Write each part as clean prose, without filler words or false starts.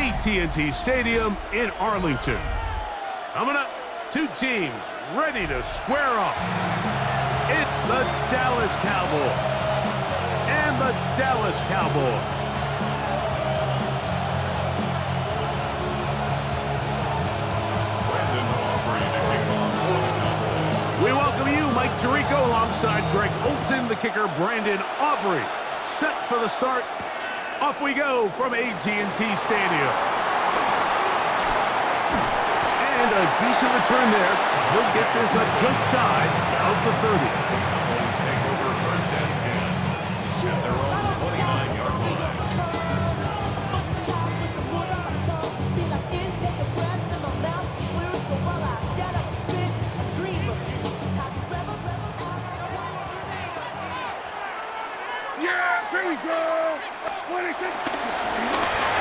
AT&T Stadium in Arlington. Coming up, two teams ready to square off. It's the Dallas Cowboys and the Dallas Cowboys. We welcome you, Mike Tirico, alongside Greg Olson, the kicker, Brandon Aubrey. Set for the start. Off we go from AT&T Stadium. And a decent return there. He'll get this up just shy of the 30. Cowboys take over first and 10 at their own 29-yard line. Here we go.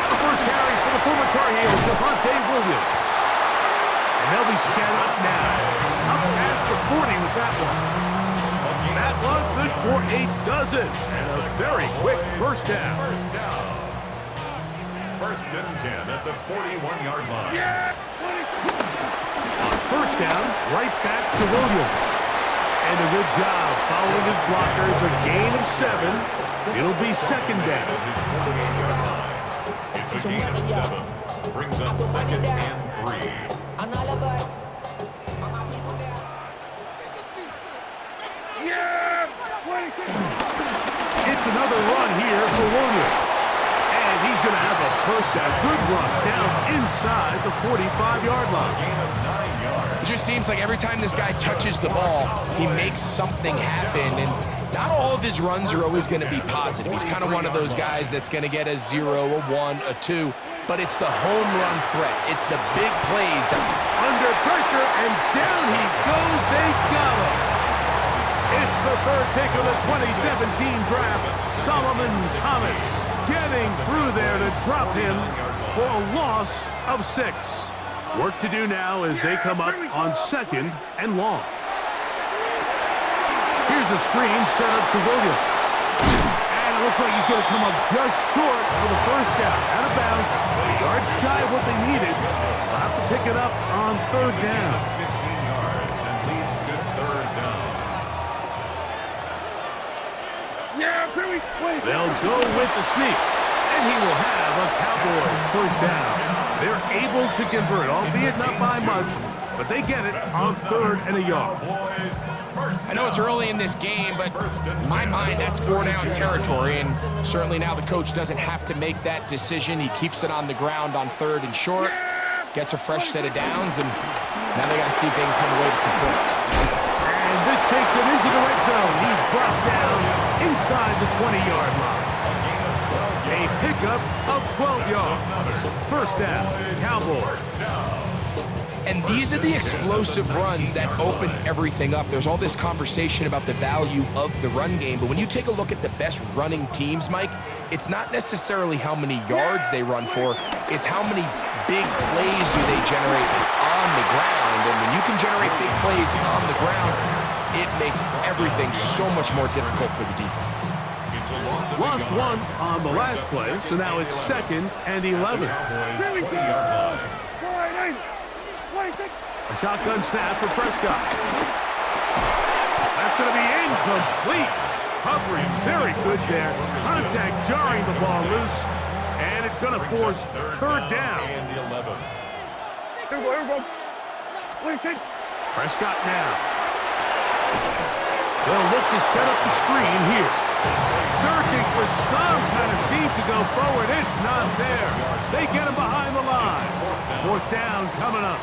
The first carry for the former Tar Heels, Devontae Williams. And they'll be set up now. Up past the 40 with that one. That one good for a dozen. And a very quick first down. First and 10 at the 41-yard line. On first down, right back to Williams. And a good job following his blockers. A gain of 7. It'll be second down. It's a gain of 7. Brings up second and 3. It's another run here for Williams. And he's going to have a first down. Good run down inside the 45-yard line. Gain of 9 yards. It just seems like every time this guy touches the ball, he makes something happen. And not all of his runs are always going to be positive. He's kind of one of those guys that's going to get a 0, a 1, a 2. But it's the home run threat. It's the big plays that under pressure, and down he goes. They got him. It's the third pick of the 2017 draft. Solomon Thomas getting through there to drop him for a loss of 6. Work to do now as they come up on second and long. Here's a screen set up to Williams. And it looks like he's going to come up just short for the first down. Out of bounds, a yard shy of what they needed. They'll have to pick it up on third down. 15 yards and leads to third down. They'll go with the sneak. And he will have a Cowboys first down. They're able to convert, albeit not by much, but they get it on third and a yard. I know it's early in this game, but in my mind, that's 4-down territory, and certainly now the coach doesn't have to make that decision. He keeps it on the ground on third and short, gets a fresh set of downs, and now they got to see if they can come away with some points. And this takes him into the red zone. He's brought down inside the 20-yard line. A pickup of 12 yards. First down, Cowboys. And these are the explosive runs that open everything up. There's all this conversation about the value of the run game, but when you take a look at the best running teams, Mike, it's not necessarily how many yards they run for, it's how many big plays do they generate on the ground. And when you can generate big plays on the ground, it makes everything so much more difficult for the defense. Lost one on the last play, so now it's second and 11. A shotgun snap for Prescott. That's going to be incomplete. Coverage very good there. Contact jarring the ball loose, and it's going to force third down. Prescott now. They'll look to set up the screen here. Searching for some kind of seam to go forward. It's not there. They get him behind the line. Fourth down coming up.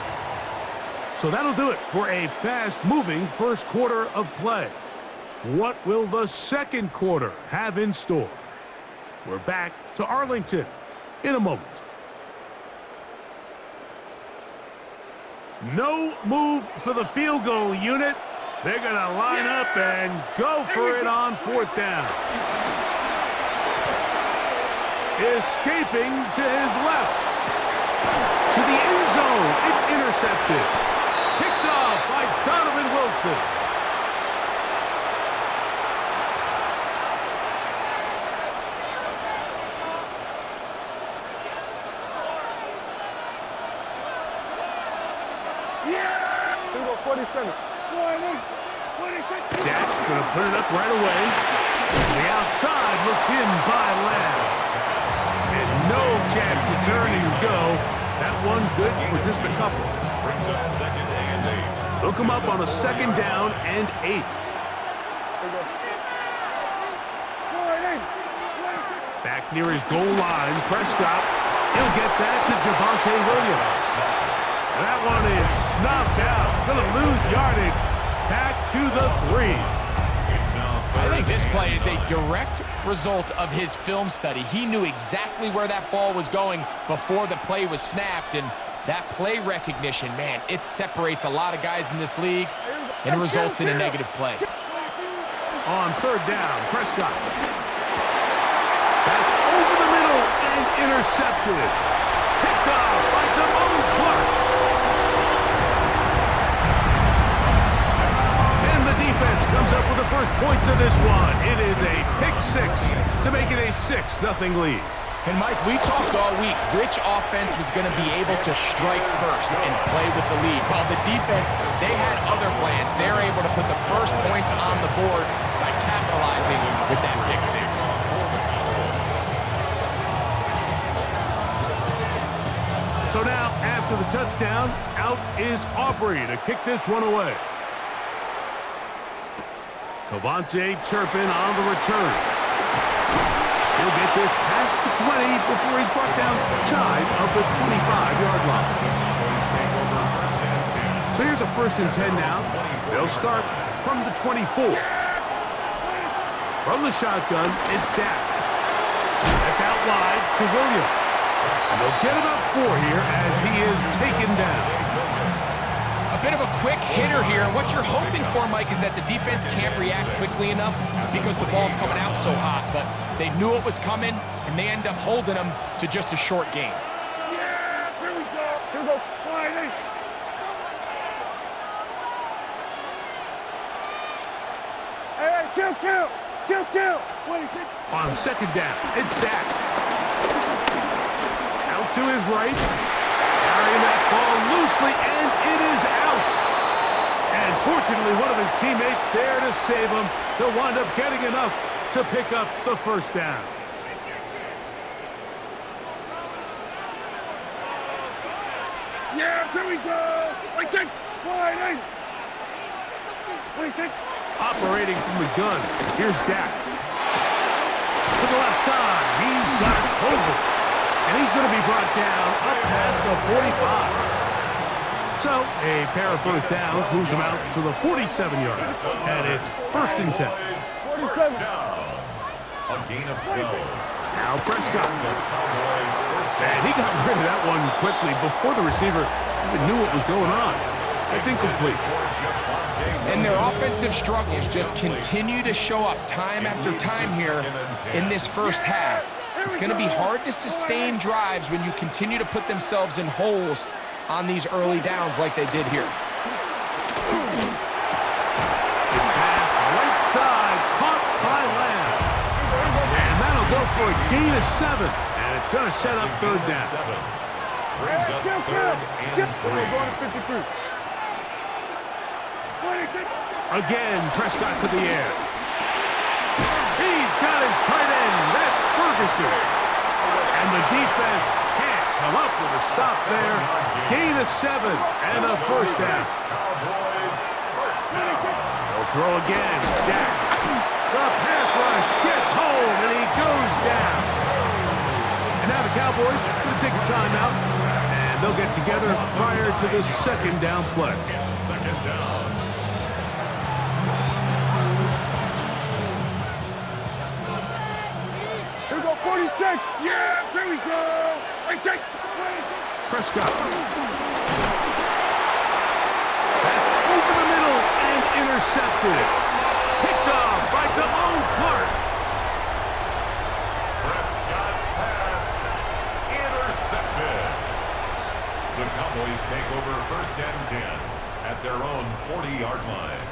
So that'll do it for a fast-moving first quarter of play. What will the second quarter have in store? We're back to Arlington in a moment. No move for the field goal unit. They're going to line up and go for it on fourth down. Escaping to his left. To the end zone. It's intercepted. Picked off by Donovan Wilson. Dak gonna put it up right away. The outside looked in by Lamb. And no chance to turn and go. That one good for just a couple. Brings up 2nd and 8. Hook him up on a 2nd down and 8. Back near his goal line, Prescott. He'll get that to Javonte Williams. And that one is snuffed out. Gonna lose yardage. Back to the 3. I think this play is a direct result of his film study. He knew exactly where that ball was going before the play was snapped, and that play recognition, man, it separates a lot of guys in this league and results in a negative play. On 3rd down, Prescott. That's over the middle and intercepted. Picked off by Damone Clark. And the defense comes up with the first point to this one. It is a pick 6 to make it a 6-0 lead. And Mike, we talked all week which offense was going to be able to strike first and play with the lead. While the defense, they had other plans. They're able to put the first points on the board by capitalizing with that pick 6. So now, after the touchdown, out is Aubrey to kick this one away. Cavante Turpin on the return. He'll get this past the 20 before he's brought down shy of the 25-yard line. So here's a 1st and 10 now. They'll start from the 24. From the shotgun, it's Dak. That's out wide to Williams. And they'll get about 4 here as he is taken down. A bit of a quick hitter here. What you're hoping for, Mike, is that the defense can't react quickly enough because the ball's coming out so hot. But they knew it was coming, and they end up holding them to just a short gain. Yeah, here we go. Here we go. Friday. Hey, kill. On 2nd down, it's Dak. Out to his right. Carrying that ball loosely, and it is out. And fortunately, one of his teammates there to save him. They'll wind up getting enough to pick up the 1st down. Yeah, here we go. Operating from the gun, here's Dak. To the left side, he's got Tobin. And he's going to be brought down up past the 45. So a pair of 1st downs moves him out to the 47-yard. And it's 1st and 10. 47. A gain of 12. Now Prescott. And he got rid of that one quickly before the receiver even knew what was going on. That's incomplete. And their offensive struggles just continue to show up time after time here in this first half. It's going to be hard to sustain drives when you continue to put themselves in holes on these early downs like they did here. This pass right side caught by Lamb. And that'll go for a gain of 7. And it's going to set up 3rd down. Brings up 3rd and 3. Again, Prescott to the air. He's got his tight end. That's Ferguson. And the defense can't come up with a stop there. Gain of 7 and a 1st down. They'll throw again. Dak. The pass rush gets home and he goes down. And now the Cowboys are going to take a timeout and they'll get together prior to the 2nd down play. 2nd down. Here we go, 46. Yeah, here we go. Prescott. That's over the middle and intercepted. Picked off by Damone Clark. Prescott's pass intercepted. The Cowboys take over 1st and 10 at their own 40-yard line.